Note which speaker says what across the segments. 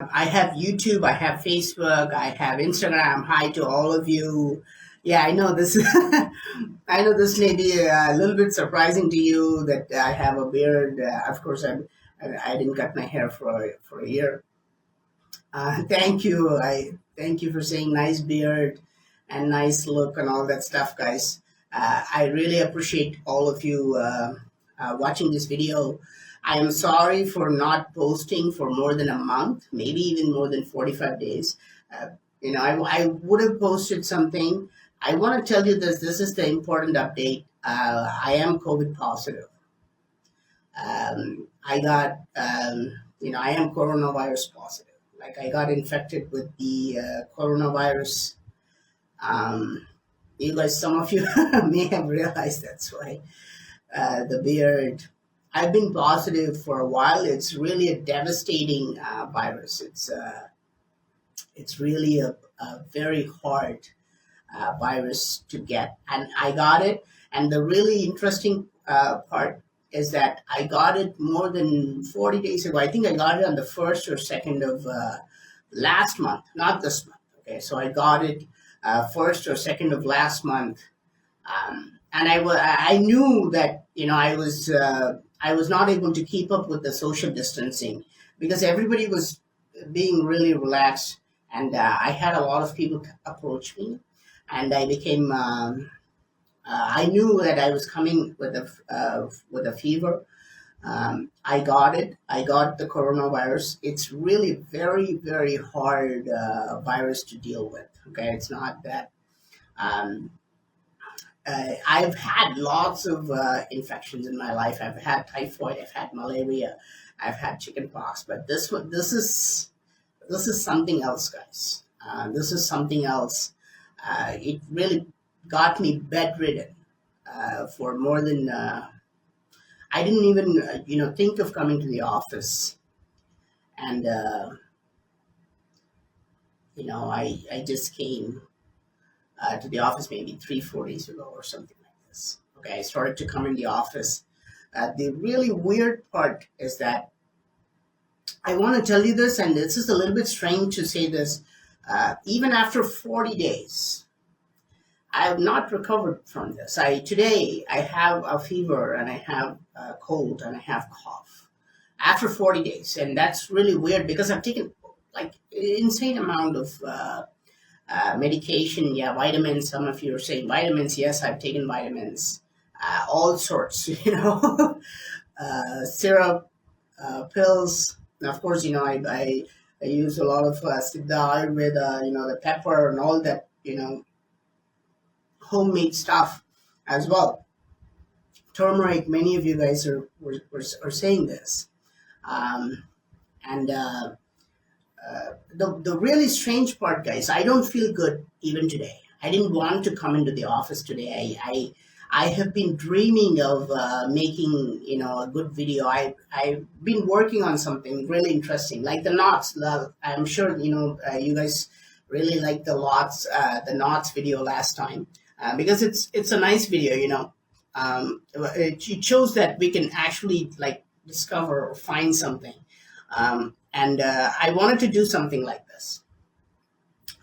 Speaker 1: I have YouTube, I have Facebook, I have Instagram. Hi to all of you. Yeah, I know this. I know this may be a little bit surprising to you that I have a beard. Of course, I didn't cut my hair for a year. Thank you. I thank you for saying nice beard and nice look and all that stuff, guys. I really appreciate all of you watching this video. I am sorry for not posting for more than a month, maybe even more than 45 days. Uh, I would have posted something. I want to tell you this. This is the important update. I am COVID positive. I am coronavirus positive. Like I got infected with the coronavirus. Um, you guys, some of you may have realized that's why the beard. I've been positive for a while. It's really a devastating virus. It's really a very hard virus to get, and I got it. And the really interesting part is that I got it more than 40 days ago. I think I got it on the first or second of last month, not this month. Okay, so I got it first or second of last month, and I knew that I was not able to keep up with the social distancing because everybody was being really relaxed, and I had a lot of people approach me, and I became. I knew that I was coming with a fever. I got it. I got the coronavirus. It's really very very hard virus to deal with. Okay, it's not that. Um, I've had lots of infections in my life. I've had typhoid. I've had malaria. I've had chickenpox. But this is something else, guys. This is something else. It really got me bedridden for more than. I didn't even think of coming to the office, and I just came to the office maybe 3 4 days ago or something like this. Okay, I started to come in the office. The really weird part is that I want to tell you this, and this is a little bit strange to say this. Even after 40 days, I have not recovered from this. Today I have a fever and I have a cold and I have cough after 40 days, and that's really weird because I've taken like insane amount of medication. Yeah, vitamins. Some of you are saying vitamins. Yes, I've taken vitamins, all sorts. Syrup, pills. And of course, I use a lot of Siddha Ayurveda. The pepper and all that. Homemade stuff as well. Turmeric. Many of you guys are saying this, um, and the really strange part, guys. I don't feel good even today. I didn't want to come into the office today. I have been dreaming of making a good video. I've been working on something really interesting, like the knots. I'm sure you guys really like the knots video last time because it's a nice video. It shows that we can actually like discover or find something. And I wanted to do something like this.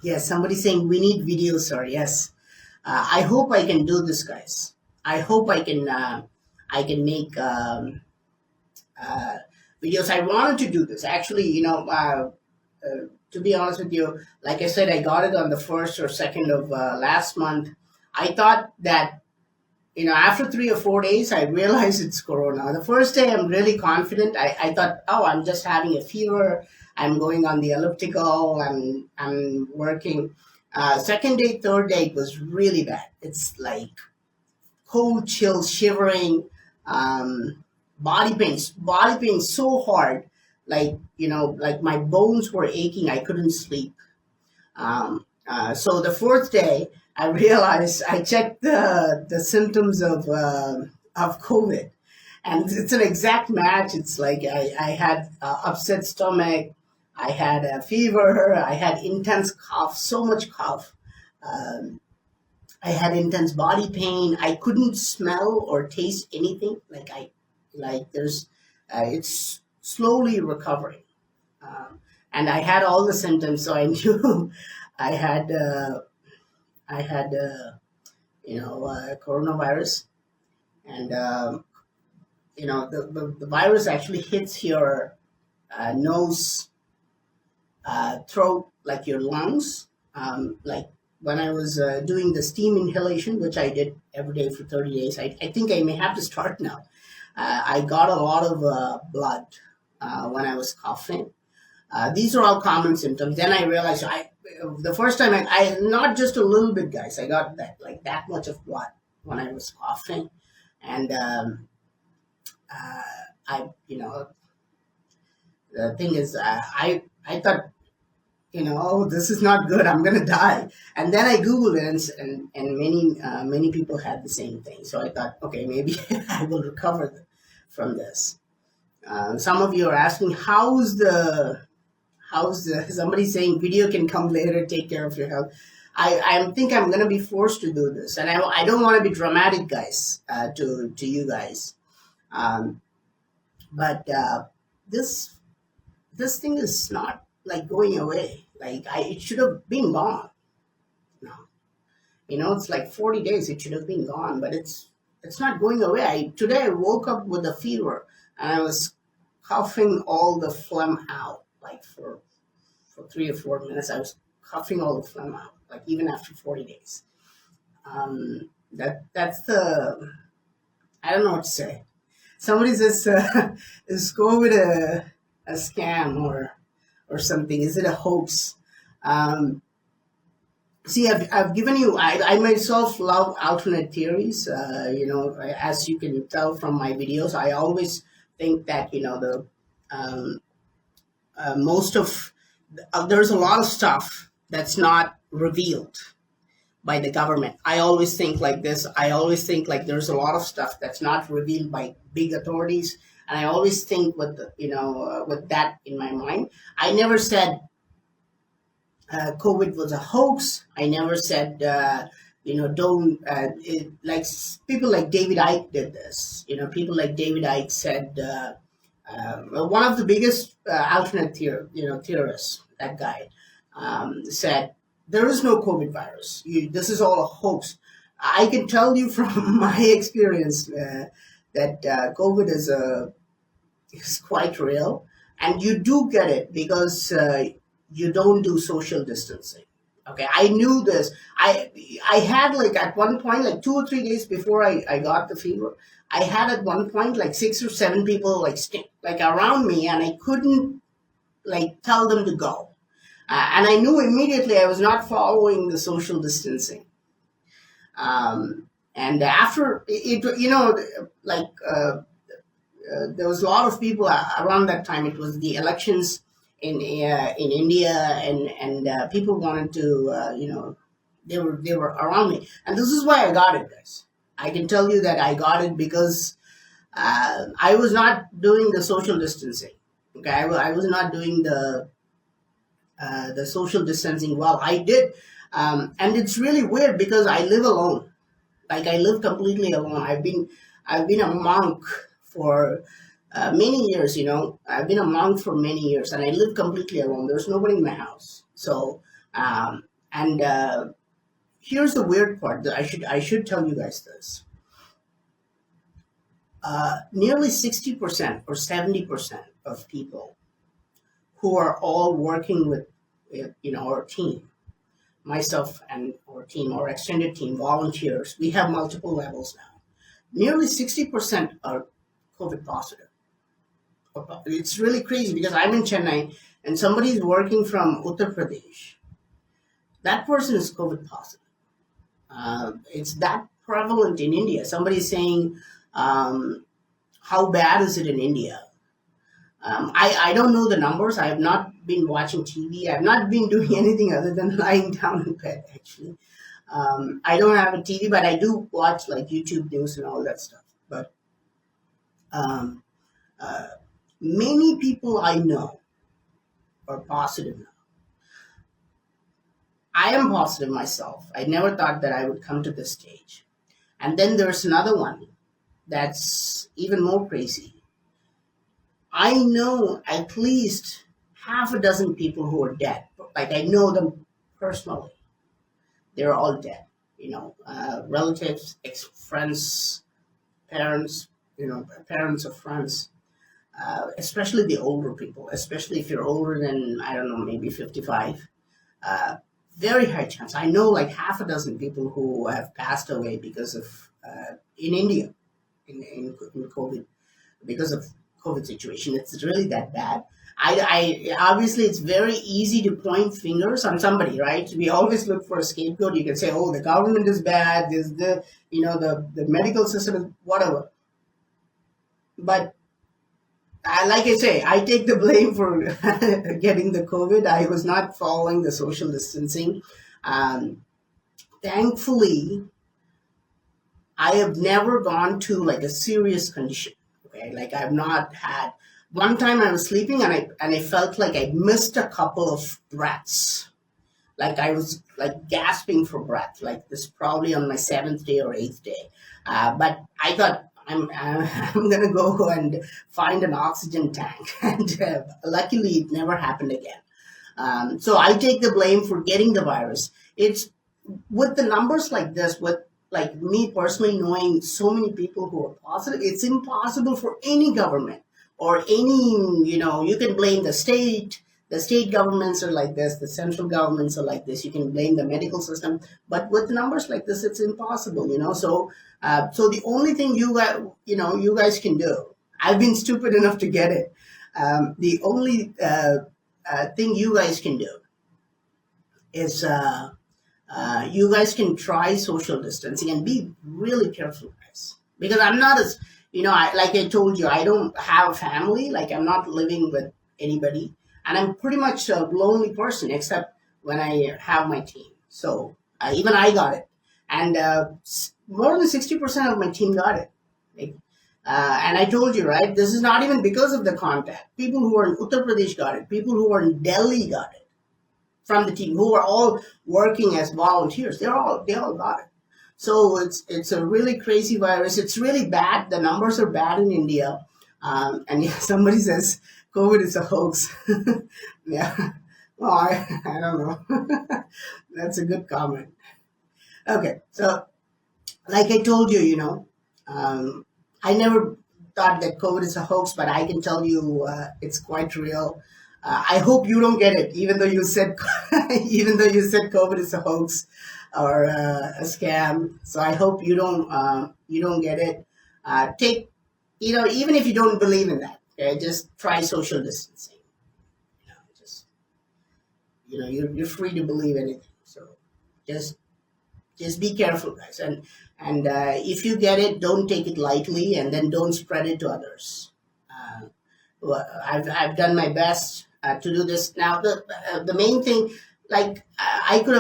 Speaker 1: Yes, somebody saying we need videos, sir. Yes, I hope I can do this, guys. I hope I can make uh, videos. I wanted to do this actually. To be honest with you, like I said, I got it on the first or second of last month. I thought that after 3 or 4 days, I realized it's corona. The first day, I'm really confident. I thought, oh, I'm just having a fever. I'm going on the elliptical. I'm working. Second day, third day, it was really bad. It's like cold, chill, shivering, body pain so hard. Like my bones were aching. I couldn't sleep. So the fourth day, I realized I checked the symptoms of COVID, and it's an exact match. It's like I had upset stomach, I had a fever, I had intense cough, so much cough. Um, I had intense body pain. I couldn't smell or taste anything. Like there's, it's slowly recovering. Um, and I had all the symptoms, so I knew I had I had coronavirus, and the virus actually hits your nose, throat, like your lungs. Like when I was doing the steam inhalation, which I did every day for 30 days, I think I may have to start now. I got a lot of blood when I was coughing. These are all common symptoms. Then I realized the first time I not just a little bit, guys. I got that much of blood when I was coughing, and I the thing is, I thought, oh, this is not good. I'm gonna die. And then I googled it, and many people had the same thing. So I thought, okay, maybe I will recover from this. Some of you are asking, somebody saying video can come later. Take care of your health. I think I'm gonna be forced to do this, and I don't want to be dramatic, guys, to you guys. But this thing is not like going away. Like it should have been gone. No, it's like 40 days. It should have been gone, but it's not going away. Today I woke up with a fever, and I was coughing all the phlegm out. Like for 3 or 4 minutes, I was coughing all the phlegm out. Like even after 40 days. That's the I don't know what to say. Somebody says, is COVID a scam or something? Is it a hoax? See, I've given you, I myself love alternate theories. As you can tell from my videos, I always think that, most of, there's a lot of stuff that's not revealed by the government. I always think like this. I always think like there's a lot of stuff that's not revealed by big authorities, and I always think with with that in my mind. I never said COVID was a hoax. I never said don't like people like David Icke did this. People like David Icke said one of the biggest alternate theorists. That guy said, there is no COVID virus. This is all a hoax. I can tell you from my experience that COVID is quite real, and you do get it because you don't do social distancing. Okay, I knew this. I had like at one point, like 2 or 3 days before I got the fever, I had at one point like 6 or 7 people like around me, and I couldn't like tell them to go. And I knew immediately I was not following the social distancing. And after it, there was a lot of people around that time. It was the elections in India, and people wanted to, they were around me, and this is why I got it, guys. I can tell you that I got it because I was not doing the social distancing. Okay, I was not doing the social distancing well. I did, and it's really weird because I live alone. Like I live completely alone. I've been a monk for many years. I've been a monk for many years, and I live completely alone. There's nobody in my house. So, here's the weird part. That I should tell you guys this. Nearly 60% or 70% of people who are all working with our team, myself and our team, our extended team, volunteers. We have multiple levels now. Nearly 60% are COVID positive. It's really crazy because I'm in Chennai and somebody's working from Uttar Pradesh. That person is COVID positive. It's that prevalent in India. Somebody's saying, how bad is it in India? I don't know the numbers. I have not been watching TV. I have not been doing anything other than lying down in bed, actually. I don't have a TV, but I do watch like YouTube news and all that stuff. But many people I know are positive now. I am positive myself. I never thought that I would come to this stage. And then there's another one that's even more crazy. I know at least half a dozen people who are dead. Like I know them personally. They're all dead. Relatives, friends, parents. Parents of friends. Especially the older people. Especially if you're older than I don't know, maybe 55. Uh, Very high chance. I know like half a dozen people who have passed away because of in India in COVID because of COVID situation. It's really that bad. I obviously it's very easy to point fingers on somebody, right? We always look for a scapegoat. You can say, "Oh, the government is bad. There's the medical system is whatever." But like I say, I take the blame for getting the COVID. I was not following the social distancing. Um, Thankfully, I have never gone to like a serious condition. Okay, like I've not had. One time I was sleeping and I felt like I missed a couple of breaths. Like I was like gasping for breath. Like this probably on my seventh day or eighth day. But I thought I'm gonna go and find an oxygen tank, and luckily it never happened again. So I take the blame for getting the virus. It's with the numbers like this, with like me personally knowing so many people who are positive, it's impossible for any government or any, you can blame the state. The state governments are like this, the central governments are like this. You can blame the medical system, but with numbers like this, it's impossible. So the only thing you guys can do. I've been stupid enough to get it. The only thing you guys can do is you guys can try social distancing and be really careful, guys. Because I'm not as, like I told you, I don't have a family. Like I'm not living with anybody. And I'm pretty much a lonely person, except when I have my team. So even I got it. And more than 60% of my team got it. Like, and I told you, right, this is not even because of the contact. People who are in Uttar Pradesh got it. People who are in Delhi got it from the team, who are all working as volunteers. They all got it. So it's a really crazy virus. It's really bad. The numbers are bad in India. And yeah, somebody says COVID is a hoax. Yeah. Well, I don't know. That's a good comment. Okay. So like I told you, I never thought that COVID is a hoax, but I can tell you it's quite real. I hope you don't get it, even though you said COVID is a hoax or a scam. So I hope you don't get it. Take even if you don't believe in that, okay, just try social distancing. Just you're free to believe anything. So just just be careful, guys, and if you get it, don't take it lightly, and then don't spread it to others. uh, well, I've done my best to do this. Now the main thing, like I could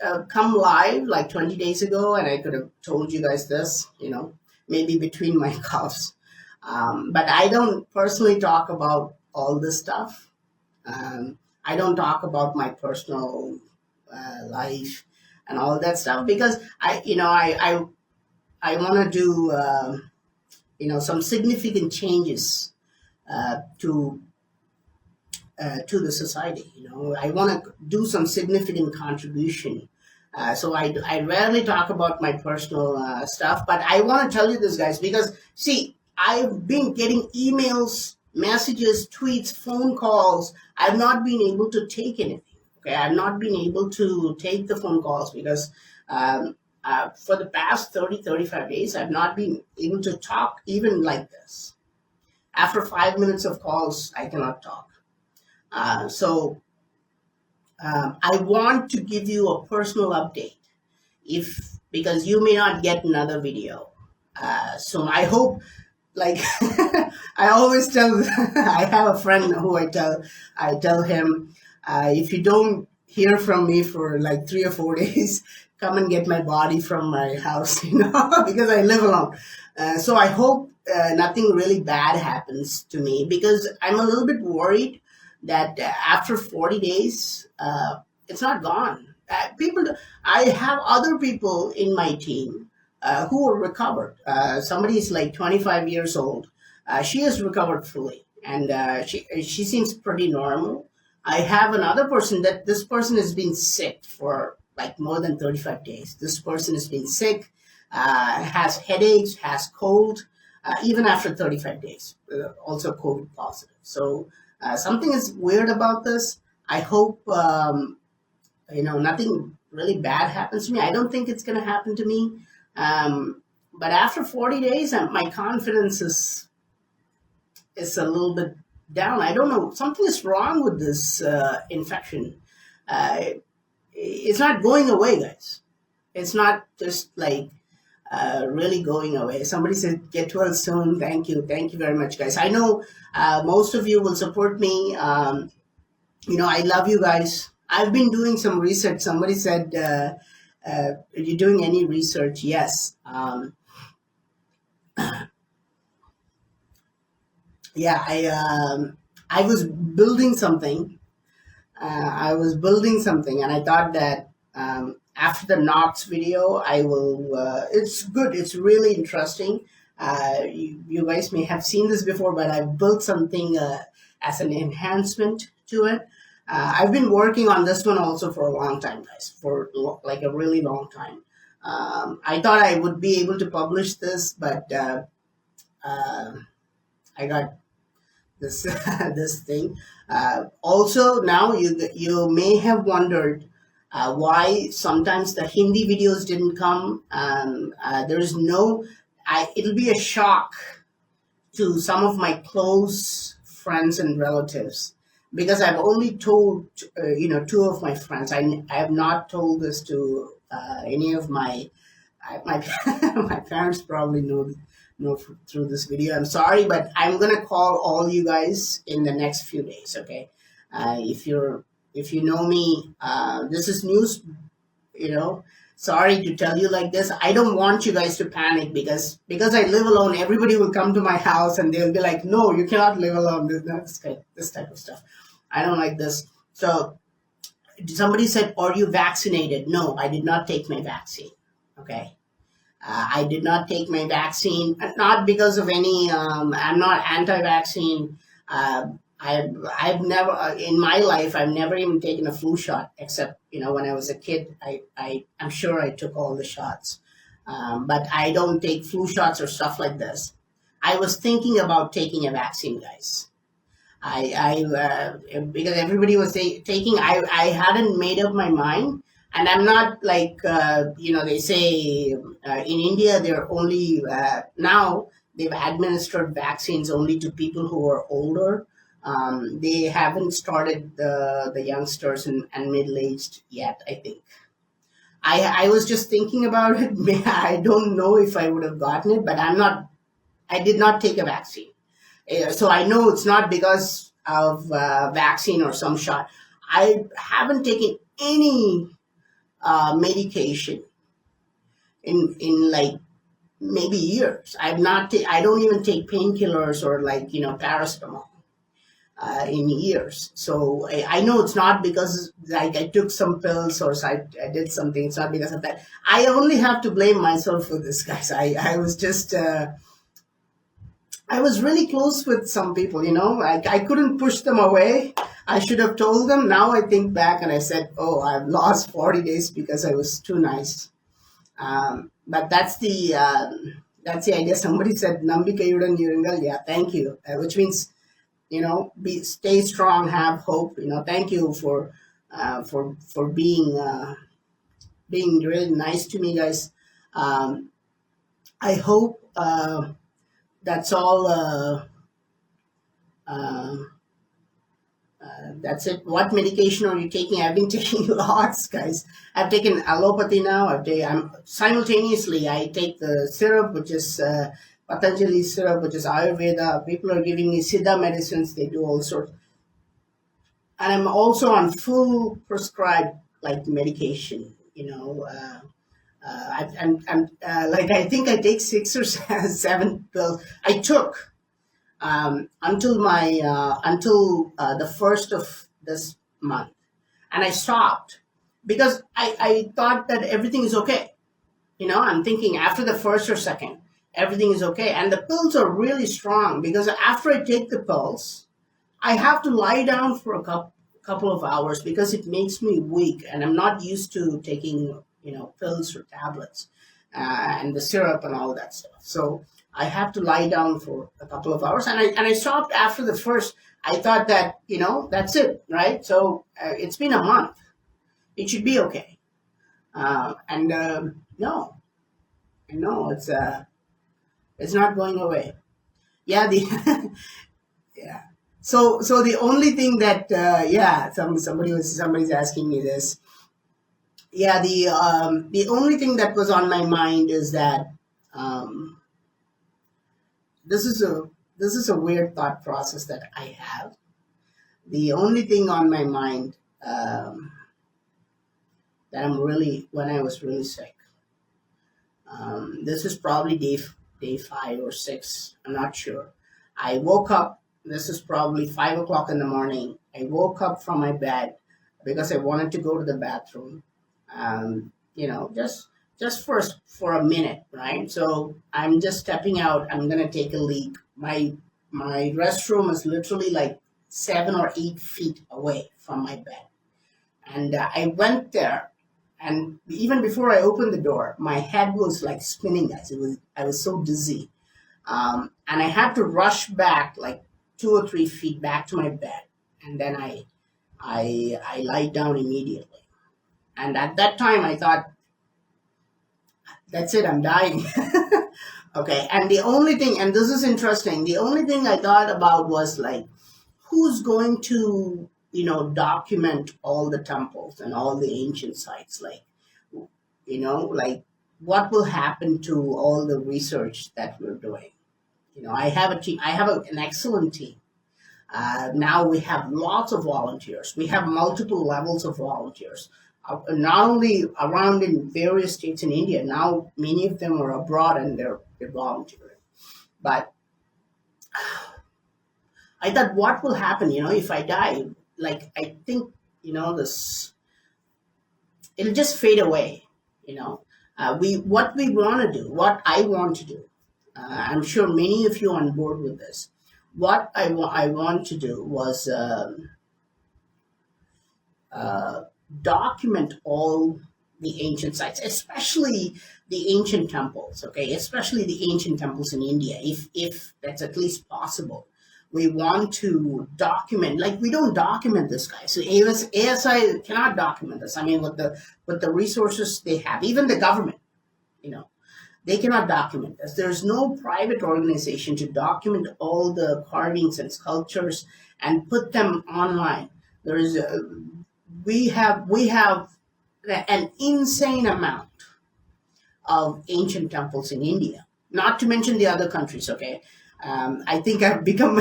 Speaker 1: have come live like 20 days ago, and I could have told you guys this, maybe between my coughs. But I don't personally talk about all this stuff. I don't talk about my personal life and all that stuff because I want to do some significant changes to to the society. I want to do some significant contribution. So I rarely talk about my personal stuff, but I want to tell you this, guys, because see, I've been getting emails, messages, tweets, phone calls. I've not been able to take anything. Okay, I've not been able to take the phone calls because for the past 35 days, I've not been able to talk even like this. After 5 minutes of calls, I cannot talk. So I want to give you a personal update, if because you may not get another video. So I hope, like I always tell, I have a friend who I tell him, if you don't hear from me for like 3 or 4 days, come and get my body from my house, because I live alone. So I hope nothing really bad happens to me, because I'm a little bit worried that after 40 days, it's not gone. I have other people in my team who are recovered. Somebody is like 25 years old. She has recovered fully. and she seems pretty normal. I have another person that this person has been sick for like more than 35 days. This person has been sick, has headaches, has cold, even after 35 days, also COVID positive. So something is weird about this. I hope nothing really bad happens to me. I don't think it's going to happen to me. But after 40 days, my confidence is a little bit down. I don't know. Something is wrong with this infection. Uh, it's not going away, guys. It's not just like really going away. Somebody said, "Get well soon." Thank you very much, guys. I know most of you will support me. I love you guys. I've been doing some research. Somebody said, "Are you doing any research?" Yes. Yeah, I was building something. And I thought that after the Knox video, I will. It's good. It's really interesting. You guys may have seen this before, but I built something as an enhancement to it. I've been working on this one also for a long time, guys, for like a really long time. I thought I would be able to publish this, but uh, I got this this thing. Also, now you may have wondered why sometimes the Hindi videos didn't come. There is no. It'll be a shock to some of my close friends and relatives because I've only told two of my friends. I have not told this to any of my my parents probably know through this video. I'm sorry, but I'm gonna call all you guys in the next few days. Okay, if you know me, this is news. You know, sorry to tell you like this. I don't want you guys to panic because I live alone. Everybody will come to my house and they'll be like, "No, you cannot live alone." This type of stuff. I don't like this. So somebody said, "Are you vaccinated?" No, I did not take my vaccine. Okay. I did not take my vaccine, not because of any. I'm not anti-vaccine. I've never in my life I've never even taken a flu shot, except when I was a kid. I'm sure I took all the shots, but I don't take flu shots or stuff like this. I was thinking about taking a vaccine, guys. Because everybody was taking. I hadn't made up my mind, and I'm not like they say in India they're only now they've administered vaccines only to people who are older. They haven't started the youngsters and middle aged yet. I think. I was just thinking about it. I don't know if I would have gotten it, but I'm not. I did not take a vaccine. So I know it's not because of vaccine or some shot. I haven't taken any medication in like maybe years. I don't even take painkillers or like paracetamol in years. So I know it's not because like I took some pills or I did something. It's not because of that. I only have to blame myself for this, guys. I was just. I was really close with some people, I couldn't push them away. I should have told them. Now I think back and I said, oh, I've lost 40 days because I was too nice. But that's the idea. Somebody said, Nambikayudan Yuringal. Yeah, thank you. Which means, stay strong, have hope. Thank you for being really nice to me, guys. I hope that's all. Uh, that's it. What medication are you taking? I've been taking lots, guys. I've taken allopathy now. I'm simultaneously. I take the syrup, which is Patanjali syrup, which is Ayurveda. People are giving me Siddha medicines. They do all sorts, and I'm also on full prescribed like medication. I'm like I think I take 6 or 7 pills. I took until the first of this month, and I stopped because I thought that everything is okay. I'm thinking after the first or second, everything is okay. And the pills are really strong because after I take the pills, I have to lie down for a couple of hours because it makes me weak, and I'm not used to taking pills or tablets and the syrup and all that stuff. So I have to lie down for a couple of hours, and I stopped after the first. I thought that that's it, right? So it's been a month. It should be okay. And no, no, it's not going away. Yeah, the yeah. So the only thing that yeah, somebody's asking me this. Yeah, the only thing that was on my mind is that um, this is a weird thought process that I have. The only thing on my mind that I'm really when I was really sick. This is probably day 5 or 6. I'm not sure. I woke up. This is probably 5 o'clock in the morning. I woke up from my bed because I wanted to go to the bathroom. Just for a minute, right? So I'm just stepping out. I'm gonna take a leak. My restroom is literally like 7 or 8 feet away from my bed, and I went there, and even before I opened the door, my head was like spinning, guys. I was so dizzy, and I had to rush back like 2 or 3 feet back to my bed, and then I lied down immediately. And at that time, I thought, that's it, I'm dying. Okay, and the only thing, and this is interesting, the only thing I thought about was like, who's going to document all the temples and all the ancient sites, like like what will happen to all the research that we're doing. I have a team. I have an excellent team. Now we have lots of volunteers. We have multiple levels of volunteers, not only around in various states in India. Now many of them are abroad and they're volunteering. But I thought, what will happen, if I die? Like, I think, this, it'll just fade away, what we want to do, what I want to do. I'm sure many of you are on board with this. What I want to do was document all the ancient sites, especially the ancient temples. Okay, especially the ancient temples in India, if that's at least possible. We want to document, like we don't document this, guy. So ASI cannot document this. I mean, with the resources they have, even the government, you know, they cannot document this. There's no private organization to document all the carvings and sculptures and put them online. There is a, we have an insane amount of ancient temples in India. Not to mention the other countries. Okay, I think I've become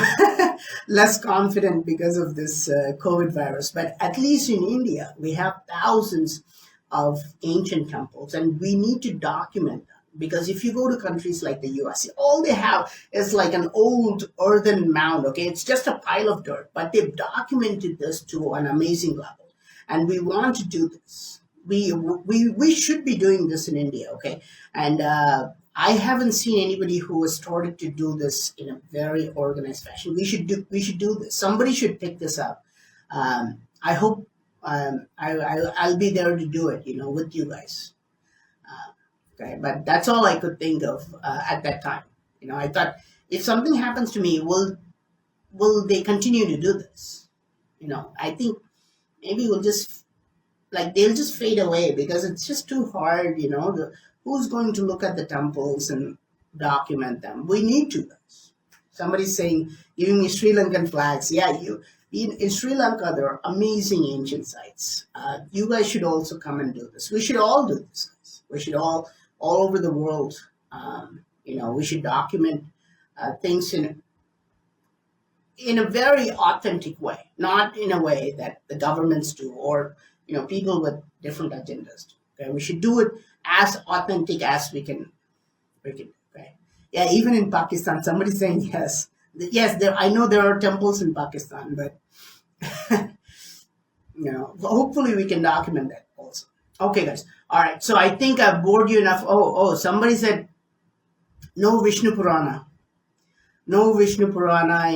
Speaker 1: less confident because of this COVID virus. But at least in India, we have thousands of ancient temples, and we need to document them. Because if you go to countries like the US, all they have is like an old earthen mound. Okay, it's just a pile of dirt, but they've documented this to an amazing level, and we want to do this. We should be doing this in India. Okay, and I haven't seen anybody who has started to do this in a very organized fashion. We should do this. Somebody should pick this up. I hope I'll be there to do it. With you guys. Okay, but that's all I could think of at that time. I thought, if something happens to me, will they continue to do this? I think maybe we'll just, like, they'll just fade away because it's just too hard. Who's going to look at the temples and document them? We need to, guys. Somebody's saying, giving me Sri Lankan flags. Yeah, in Sri Lanka, there are amazing ancient sites. You guys should also come and do this. We should all do this, guys. We should all over the world. We should document things in a very authentic way, not in a way that the governments do, or people with different agendas do. Okay, we should do it as authentic as we can. Okay, yeah. Even in Pakistan, somebody's saying yes, yes. I know there are temples in Pakistan, but hopefully we can document that also. Okay, guys. All right. So I think I've bored you enough. Oh, somebody said no Vishnu Purana, no Vishnu Purana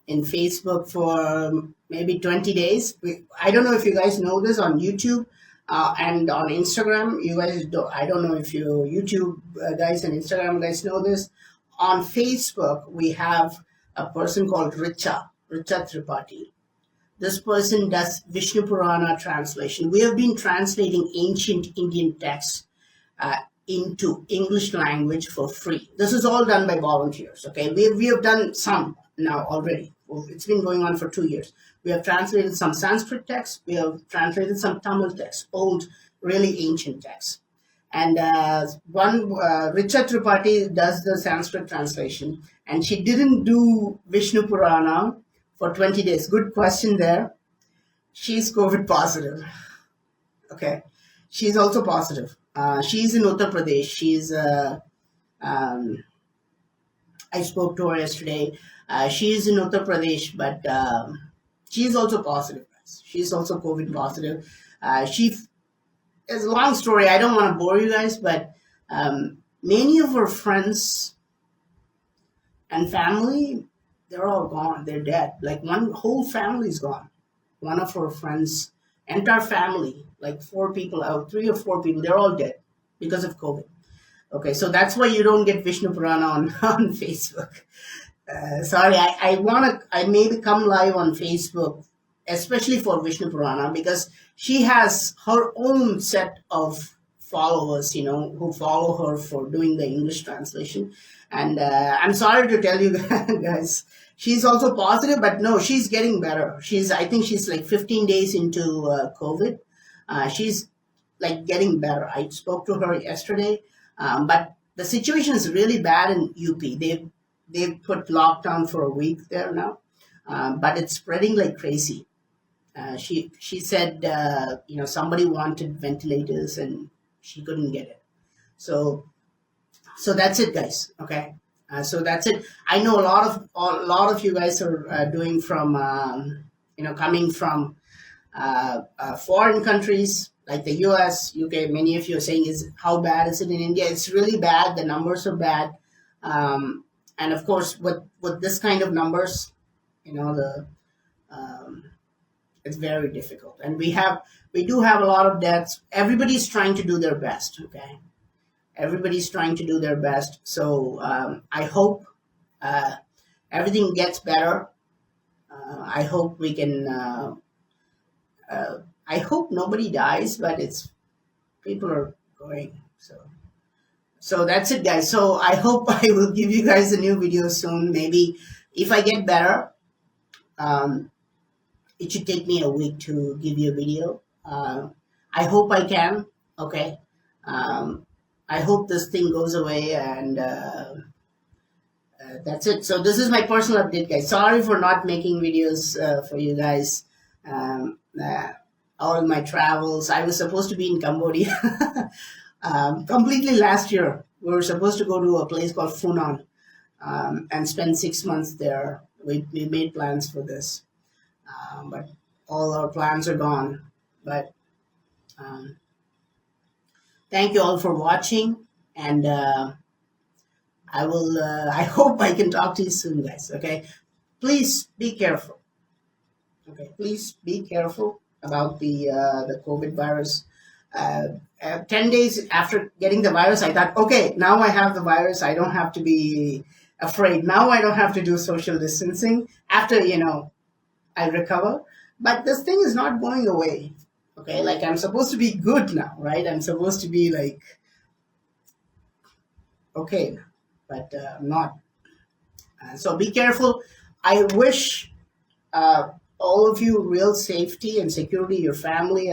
Speaker 1: in Facebook for maybe 20 days. I don't know if you guys know this on YouTube and on Instagram. You guys, I don't know if you YouTube guys and Instagram guys know this. On Facebook, we have a person called Richa Tripathi. This person does Vishnu Purana translation. We have been translating ancient Indian texts uh, into English language for free. This is all done by volunteers. Okay, we have done some now already. Well, it's been going on for 2 years. We have translated some Sanskrit texts. We have translated some Tamil texts, old, really ancient texts. And one Richa Tripathi does the Sanskrit translation, and she didn't do Vishnu Purana for 20 days. Good question there. She's COVID positive. Okay. She's also positive. She's in Uttar Pradesh. Um, I spoke to her yesterday. She's in Uttar Pradesh, but she's also positive, guys. She's also COVID positive. It's a long story. I don't want to bore you guys, but many of her friends and family, they're all gone. They're dead. Like one whole family's gone. One of her friends, entire family, like 4 people out, 3 or 4 people, they're all dead because of COVID. Okay, so that's why you don't get Vishnu Purana on, on Facebook. Sorry, I maybe come live on Facebook, especially for Vishnu Purana, because she has her own set of followers, who follow her for doing the English translation. And I'm sorry to tell you guys, she's also positive, but no, she's getting better. I think she's like 15 days into COVID. She's like getting better. I spoke to her yesterday, but the situation is really bad in UP. They've put lockdown for a week there now, but it's spreading like crazy. She said somebody wanted ventilators and she couldn't get it. So that's it, guys. Okay, so that's it. I know a lot of you guys are doing from coming from foreign countries like the US, UK. Many of you are saying, is how bad is it in India? It's really bad. The numbers are bad, and of course with this kind of numbers, the it's very difficult, and we do have a lot of deaths. Everybody's trying to do their best. Okay, everybody's trying to do their best. So I hope everything gets better. I hope we can. I hope nobody dies, but people are going. So that's it, guys. So I hope I will give you guys a new video soon. Maybe if I get better, it should take me a week to give you a video. I hope I can. Okay. I hope this thing goes away, and that's it. So this is my personal update, guys. Sorry for not making videos for you guys. All my travels. I was supposed to be in Cambodia completely last year. We were supposed to go to a place called Funan and spend 6 months there. We made plans for this, but all our plans are gone. But thank you all for watching, and I will. I hope I can talk to you soon, guys. Okay, please be careful. Okay, please be careful about the COVID virus. 10 days after getting the virus, I thought, okay, now I have the virus. I don't have to be afraid. Now I don't have to do social distancing after, I recover. But this thing is not going away. Okay, like I'm supposed to be good now, right? I'm supposed to be like, okay, but I'm not. So be careful. I wish all of you real safety and security, your family.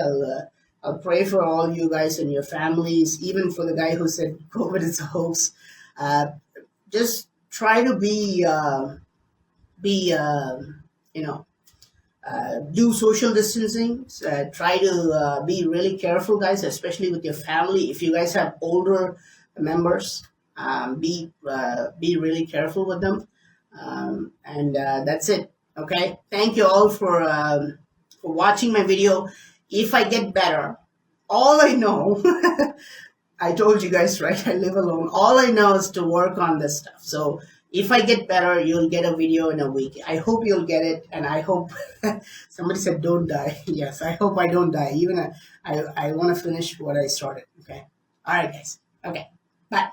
Speaker 1: I'll pray for all you guys and your families, even for the guy who said COVID is a hoax. Just try to do social distancing. Try to be really careful, guys, especially with your family. If you guys have older members, be really careful with them. And that's it. Okay. Thank you all for watching my video. If I get better, all I know, I told you guys, right? I live alone. All I know is to work on this stuff. So if I get better, you'll get a video in a week. I hope you'll get it, and I hope somebody said don't die. Yes, I hope I don't die. Even I want to finish what I started. Okay. All right, guys. Okay. Bye.